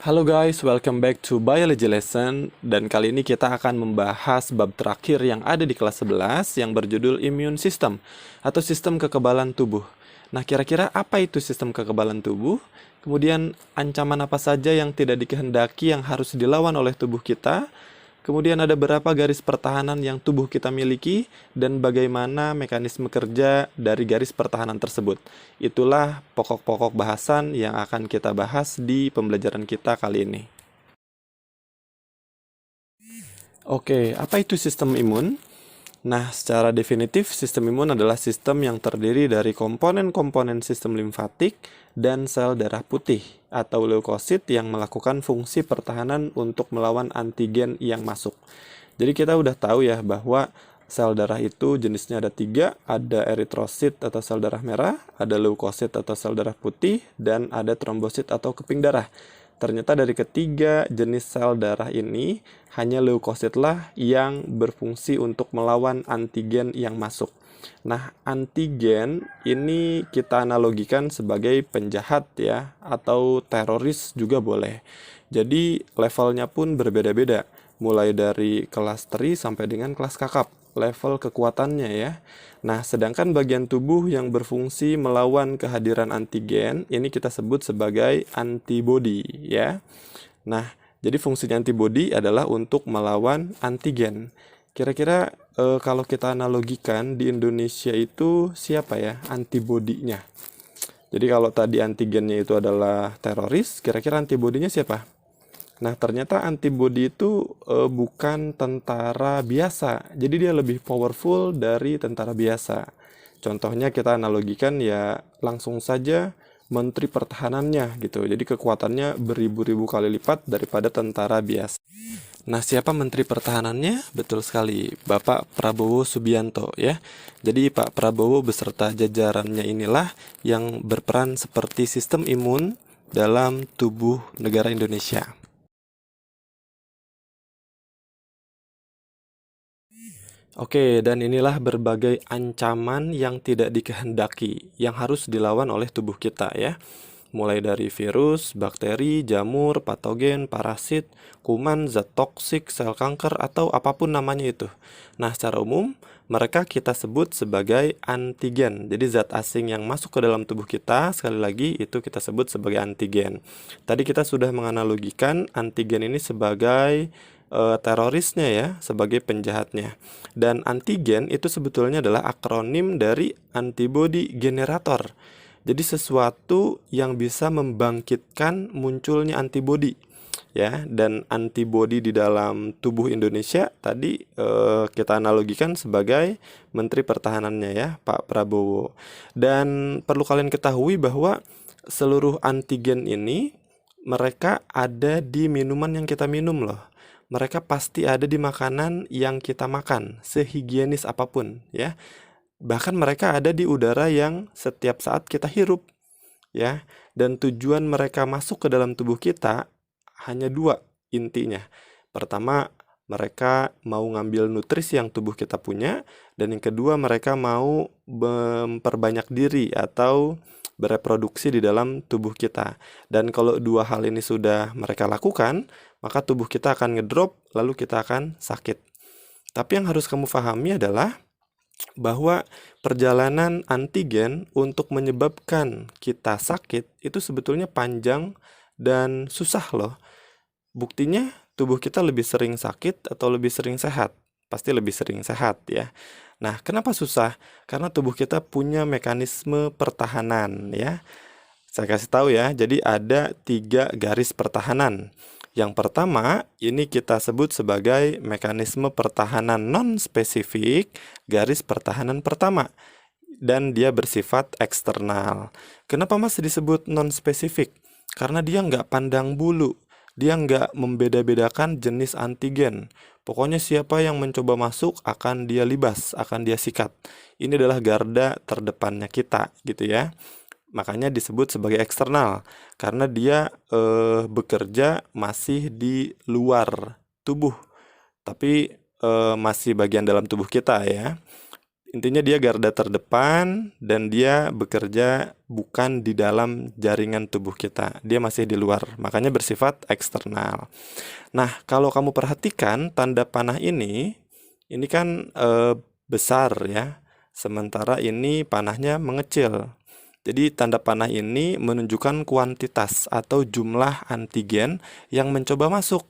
Halo guys, welcome back to Biology Lesson. Dan kali ini kita akan membahas bab terakhir yang ada di kelas 11 yang berjudul Immune System atau sistem kekebalan tubuh. Nah, kira-kira apa itu sistem kekebalan tubuh? Kemudian ancaman apa saja yang tidak dikehendaki yang harus dilawan oleh tubuh kita? Kemudian ada berapa garis pertahanan yang tubuh kita miliki dan bagaimana mekanisme kerja dari garis pertahanan tersebut. Itulah pokok-pokok bahasan yang akan kita bahas di pembelajaran kita kali ini. Oke, apa itu sistem imun? Nah, secara definitif, sistem imun adalah sistem yang terdiri dari komponen-komponen sistem limfatik dan sel darah putih atau leukosit yang melakukan fungsi pertahanan untuk melawan antigen yang masuk. Jadi kita udah tahu ya bahwa sel darah itu jenisnya ada tiga, ada eritrosit atau sel darah merah, ada leukosit atau sel darah putih, dan ada trombosit atau keping darah. Ternyata dari ketiga jenis sel darah ini, hanya leukositlah yang berfungsi untuk melawan antigen yang masuk. Nah, antigen ini kita analogikan sebagai penjahat ya, atau teroris juga boleh. Jadi levelnya pun berbeda-beda, mulai dari kelas teri sampai dengan kelas kakap, level kekuatannya ya. Nah, sedangkan bagian tubuh yang berfungsi melawan kehadiran antigen, ini kita sebut sebagai antibodi ya. Nah, jadi fungsinya antibodi adalah untuk melawan antigen. Kira-kira kalau kita analogikan di Indonesia itu siapa ya antibodinya? Jadi kalau tadi antigennya itu adalah teroris, kira-kira antibodinya siapa? Nah, ternyata antibodi itu bukan tentara biasa. Jadi dia lebih powerful dari tentara biasa. Contohnya kita analogikan ya langsung saja menteri pertahanannya gitu. Jadi kekuatannya beribu-ribu kali lipat daripada tentara biasa. Nah, siapa menteri pertahanannya? Betul sekali, Bapak Prabowo Subianto ya. Jadi Pak Prabowo beserta jajarannya inilah yang berperan seperti sistem imun dalam tubuh negara Indonesia. Oke, dan inilah berbagai ancaman yang tidak dikehendaki, yang harus dilawan oleh tubuh kita ya. Mulai dari virus, bakteri, jamur, patogen, parasit, kuman, zat toksik, sel kanker, atau apapun namanya itu. Nah, secara umum, mereka kita sebut sebagai antigen. Jadi zat asing yang masuk ke dalam tubuh kita, sekali lagi itu kita sebut sebagai antigen. Tadi kita sudah menganalogikan antigen ini sebagai terorisnya ya, sebagai penjahatnya. Dan antigen itu sebetulnya adalah akronim dari antibody generator. Jadi sesuatu yang bisa membangkitkan munculnya antibody ya, dan antibody di dalam tubuh Indonesia tadi kita analogikan sebagai Menteri Pertahanannya ya, Pak Prabowo. Dan perlu kalian ketahui bahwa seluruh antigen ini mereka ada di minuman yang kita minum loh. Mereka pasti ada di makanan yang kita makan, sehigienis apapun ya. Bahkan mereka ada di udara yang setiap saat kita hirup ya. Dan tujuan mereka masuk ke dalam tubuh kita hanya dua intinya. Pertama, mereka mau ngambil nutrisi yang tubuh kita punya, dan yang kedua mereka mau memperbanyak diri atau bereproduksi di dalam tubuh kita. Dan kalau dua hal ini sudah mereka lakukan, maka tubuh kita akan ngedrop, lalu kita akan sakit. Tapi yang harus kamu pahami adalah bahwa perjalanan antigen untuk menyebabkan kita sakit itu sebetulnya panjang dan susah loh. Buktinya tubuh kita lebih sering sakit atau lebih sering sehat? Pasti lebih sering sehat ya. Nah, kenapa susah? Karena tubuh kita punya mekanisme pertahanan ya. Saya kasih tahu ya, jadi ada 3 garis pertahanan. Yang pertama, ini kita sebut sebagai mekanisme pertahanan non-spesifik, garis pertahanan pertama. Dan dia bersifat eksternal. Kenapa masih disebut non-spesifik? Karena dia nggak pandang bulu. Dia nggak membeda-bedakan jenis antigen. Pokoknya siapa yang mencoba masuk akan dia libas, akan dia sikat. Ini adalah garda terdepannya kita, gitu ya. Makanya disebut sebagai eksternal karena dia bekerja masih di luar tubuh, tapi masih bagian dalam tubuh kita ya. intinya dia garda terdepan dan dia bekerja bukan di dalam jaringan tubuh kita. Dia masih di luar, makanya bersifat eksternal. Nah, kalau kamu perhatikan tanda panah ini kan besar ya. Sementara ini panahnya mengecil. Jadi tanda panah ini menunjukkan kuantitas atau jumlah antigen yang mencoba masuk.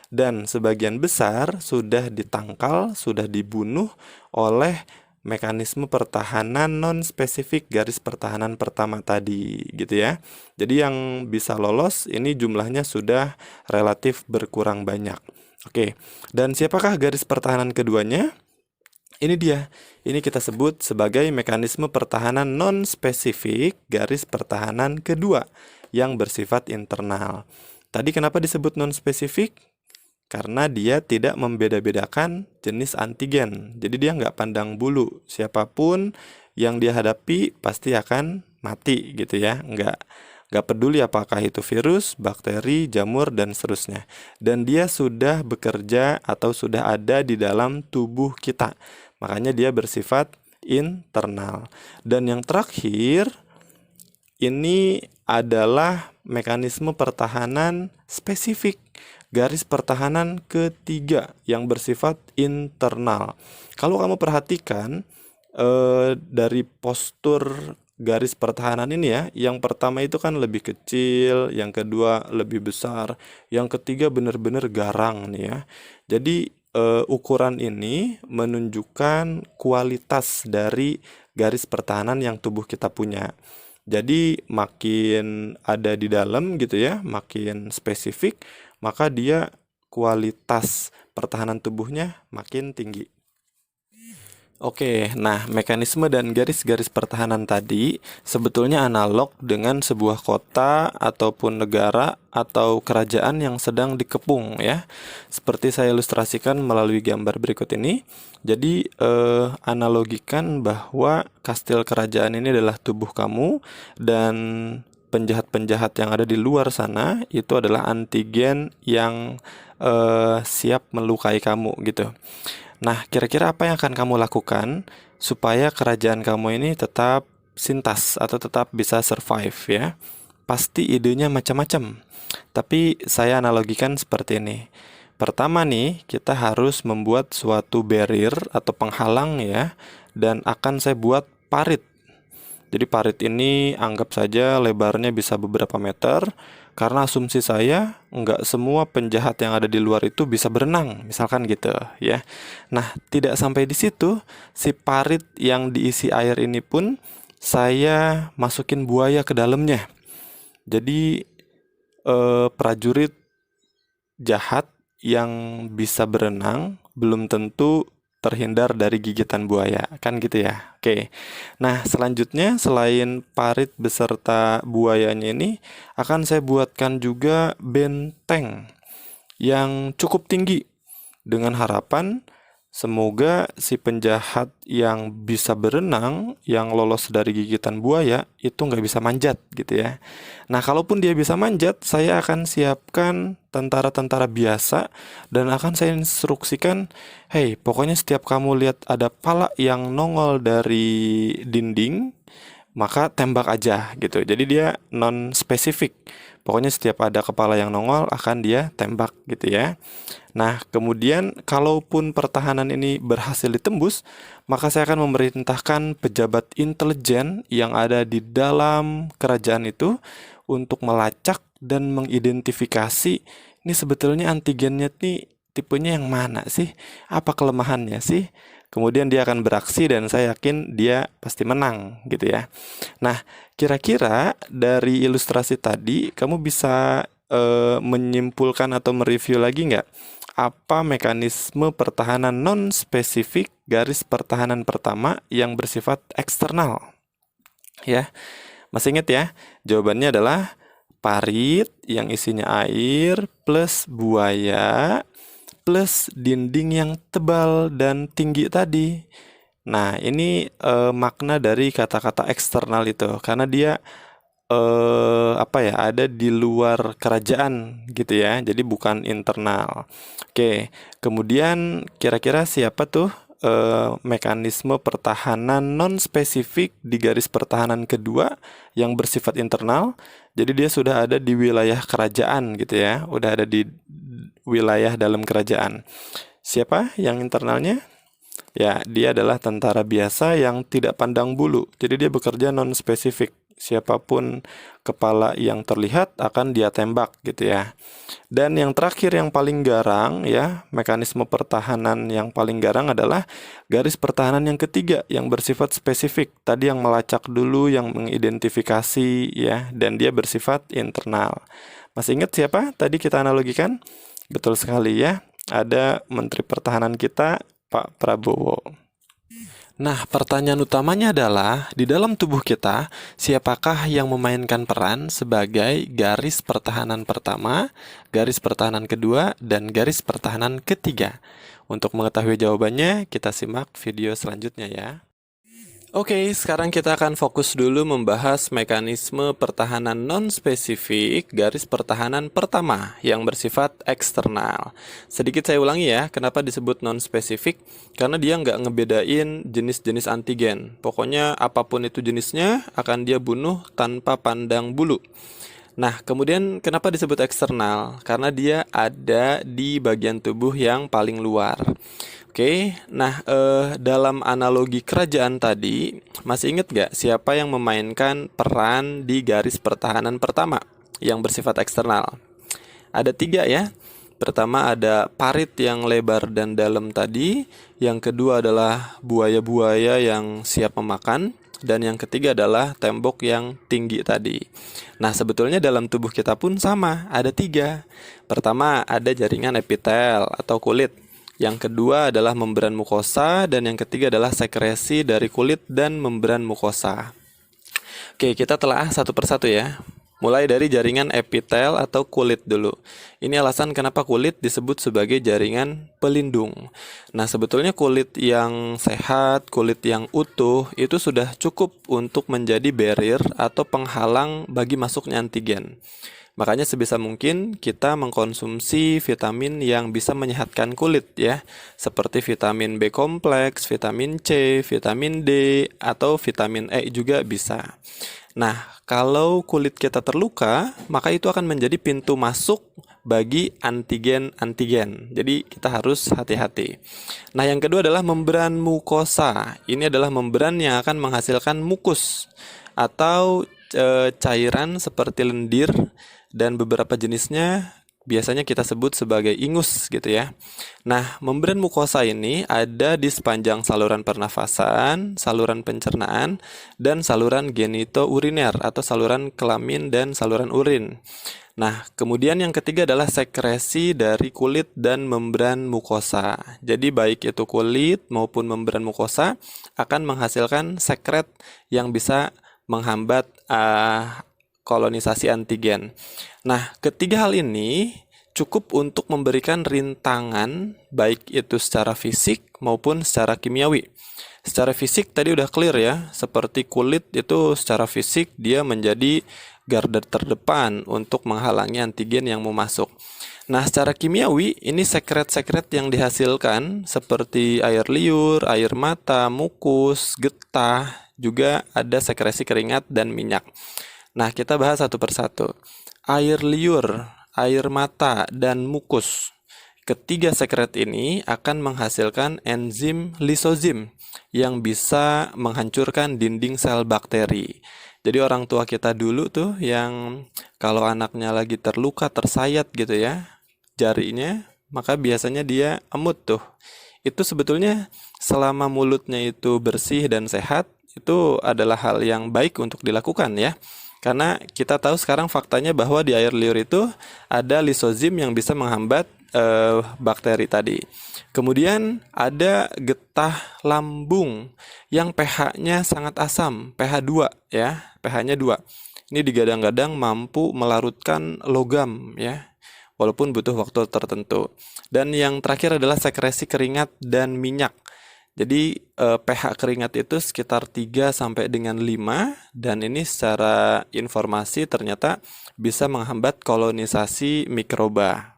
Dan sebagian besar sudah ditangkal, sudah dibunuh oleh mekanisme pertahanan non-spesifik garis pertahanan pertama tadi, gitu ya. Jadi yang bisa lolos ini jumlahnya sudah relatif berkurang banyak. Oke, dan siapakah garis pertahanan keduanya? Ini dia. Ini kita sebut sebagai mekanisme pertahanan non-spesifik garis pertahanan kedua yang bersifat internal. Tadi kenapa disebut non-spesifik? Karena dia tidak membeda-bedakan jenis antigen. Jadi dia nggak pandang bulu. Siapapun yang dia hadapi pasti akan mati gitu ya. Nggak peduli apakah itu virus, bakteri, jamur, dan seterusnya. Dan dia sudah bekerja atau sudah ada di dalam tubuh kita. Makanya dia bersifat internal. Dan yang terakhir, ini adalah mekanisme pertahanan spesifik. Garis pertahanan ketiga yang bersifat internal. Kalau kamu perhatikan dari postur garis pertahanan ini ya, yang pertama itu kan lebih kecil, yang kedua lebih besar, yang ketiga benar-benar garang nih ya. Jadi ukuran ini menunjukkan kualitas dari garis pertahanan yang tubuh kita punya. Jadi makin ada di dalam gitu ya, makin spesifik, maka dia kualitas pertahanan tubuhnya makin tinggi. Oke, nah mekanisme dan garis-garis pertahanan tadi sebetulnya analog dengan sebuah kota ataupun negara atau kerajaan yang sedang dikepung ya. Seperti saya ilustrasikan melalui gambar berikut ini. Jadi analogikan bahwa kastil kerajaan ini adalah tubuh kamu dan penjahat-penjahat yang ada di luar sana itu adalah antigen yang siap melukai kamu gitu. Nah, kira-kira apa yang akan kamu lakukan supaya kerajaan kamu ini tetap sintas atau tetap bisa survive ya? Pasti idenya macam-macam. Tapi saya analogikan seperti ini. Pertama nih, kita harus membuat suatu barrier atau penghalang ya, dan akan saya buat parit. Jadi parit ini anggap saja lebarnya bisa beberapa meter, karena asumsi saya nggak semua penjahat yang ada di luar itu bisa berenang, misalkan gitu ya. Nah, tidak sampai di situ, si parit yang diisi air ini pun saya masukin buaya ke dalamnya. Jadi prajurit jahat yang bisa berenang belum tentu terhindar dari gigitan buaya, kan gitu ya. Oke. Nah, selanjutnya selain parit beserta buayanya ini akan saya buatkan juga benteng yang cukup tinggi dengan harapan semoga si penjahat yang bisa berenang, yang lolos dari gigitan buaya, itu nggak bisa manjat gitu ya. Nah, kalaupun dia bisa manjat, saya akan siapkan tentara-tentara biasa dan akan saya instruksikan, hey, pokoknya setiap kamu lihat ada pala yang nongol dari dinding, maka tembak aja gitu. Jadi dia non-spesifik. Pokoknya setiap ada kepala yang nongol akan dia tembak gitu ya. Nah, kemudian kalaupun pertahanan ini berhasil ditembus, maka saya akan memerintahkan pejabat intelijen yang ada di dalam kerajaan itu untuk melacak dan mengidentifikasi ini sebetulnya antigennya nih tipenya yang mana sih? Apa kelemahannya sih? Kemudian dia akan beraksi dan saya yakin dia pasti menang gitu ya. Nah, kira-kira dari ilustrasi tadi kamu bisa menyimpulkan atau mereview lagi nggak apa mekanisme pertahanan non-spesifik garis pertahanan pertama yang bersifat eksternal? Ya, masih ingat ya? Jawabannya adalah parit yang isinya air plus buaya plus dinding yang tebal dan tinggi tadi. Nah, ini makna dari kata-kata eksternal itu karena dia apa ya, ada di luar kerajaan gitu ya. Jadi bukan internal. Oke, kemudian kira-kira siapa tuh mekanisme pertahanan non-spesifik di garis pertahanan kedua yang bersifat internal. Jadi dia sudah ada di wilayah kerajaan gitu ya, udah ada di wilayah dalam kerajaan. Siapa yang internalnya? Ya, dia adalah tentara biasa yang tidak pandang bulu. Jadi dia bekerja non-spesifik. Siapapun kepala yang terlihat akan dia tembak gitu ya. Dan yang terakhir yang paling garang ya, mekanisme pertahanan yang paling garang adalah garis pertahanan yang ketiga yang bersifat spesifik. Tadi yang melacak dulu, yang mengidentifikasi ya, dan dia bersifat internal. Masih ingat siapa? Tadi kita analogikan? Betul sekali ya. Ada Menteri Pertahanan kita, Pak Prabowo. Nah, pertanyaan utamanya adalah, di dalam tubuh kita, siapakah yang memainkan peran sebagai garis pertahanan pertama, garis pertahanan kedua, dan garis pertahanan ketiga? Untuk mengetahui jawabannya, kita simak video selanjutnya ya. Oke, sekarang kita akan fokus dulu membahas mekanisme pertahanan non-spesifik garis pertahanan pertama yang bersifat eksternal. Sedikit saya ulangi ya, kenapa disebut non-spesifik? Karena dia nggak ngebedain jenis-jenis antigen. Pokoknya apapun itu jenisnya akan dia bunuh tanpa pandang bulu. Nah, kemudian kenapa disebut eksternal? Karena dia ada di bagian tubuh yang paling luar. Oke, nah dalam analogi kerajaan tadi, masih ingat gak siapa yang memainkan peran di garis pertahanan pertama yang bersifat eksternal? Ada 3 ya. Pertama ada parit yang lebar dan dalam tadi, yang kedua adalah buaya-buaya yang siap memakan, dan yang ketiga adalah tembok yang tinggi tadi. Nah, sebetulnya dalam tubuh kita pun sama, ada 3. Pertama ada jaringan epitel atau kulit. Yang kedua adalah membran mukosa, dan yang ketiga adalah sekresi dari kulit dan membran mukosa. Oke, kita telah satu persatu ya. Mulai dari jaringan epitel atau kulit dulu. Ini alasan kenapa kulit disebut sebagai jaringan pelindung. Nah, sebetulnya kulit yang sehat, kulit yang utuh, itu sudah cukup untuk menjadi barrier atau penghalang bagi masuknya antigen. Makanya sebisa mungkin kita mengkonsumsi vitamin yang bisa menyehatkan kulit ya, seperti vitamin B kompleks, vitamin C, vitamin D, atau vitamin E juga bisa. Nah, kalau kulit kita terluka, maka itu akan menjadi pintu masuk bagi antigen-antigen. Jadi kita harus hati-hati. Nah, yang kedua adalah membran mukosa. Ini adalah membran yang akan menghasilkan mukus atau cairan seperti lendir, dan beberapa jenisnya biasanya kita sebut sebagai ingus gitu ya. Nah, membran mukosa ini ada di sepanjang saluran pernafasan, saluran pencernaan, dan saluran genitouriner atau saluran kelamin dan saluran urin. Nah, kemudian yang ketiga adalah sekresi dari kulit dan membran mukosa. Jadi baik itu kulit maupun membran mukosa akan menghasilkan sekret yang bisa menghambat kolonisasi antigen. Nah, ketiga hal ini cukup untuk memberikan rintangan baik itu secara fisik maupun secara kimiawi. Secara fisik tadi udah clear ya, seperti kulit itu secara fisik dia menjadi garda terdepan untuk menghalangi antigen yang mau masuk. Nah, secara kimiawi ini sekret-sekret yang dihasilkan seperti air liur, air mata, mukus, getah, juga ada sekresi keringat dan minyak. Nah, kita bahas satu persatu. Air liur, air mata, dan mukus. Ketiga sekret ini akan menghasilkan enzim lisozim yang bisa menghancurkan dinding sel bakteri. Jadi orang tua kita dulu tuh yang kalau anaknya lagi terluka, tersayat gitu ya, jarinya, maka biasanya dia emut tuh. Itu sebetulnya selama mulutnya itu bersih dan sehat, itu adalah hal yang baik untuk dilakukan ya. Karena kita tahu sekarang faktanya bahwa di air liur itu ada lisozim yang bisa menghambat bakteri tadi. Kemudian ada getah lambung yang pH-nya sangat asam, pH 2 ya, pH-nya 2. Ini digadang-gadang mampu melarutkan logam ya, walaupun butuh waktu tertentu. Dan yang terakhir adalah sekresi keringat dan minyak. Jadi pH keringat itu sekitar 3 sampai dengan 5, dan ini secara informasi ternyata bisa menghambat kolonisasi mikroba.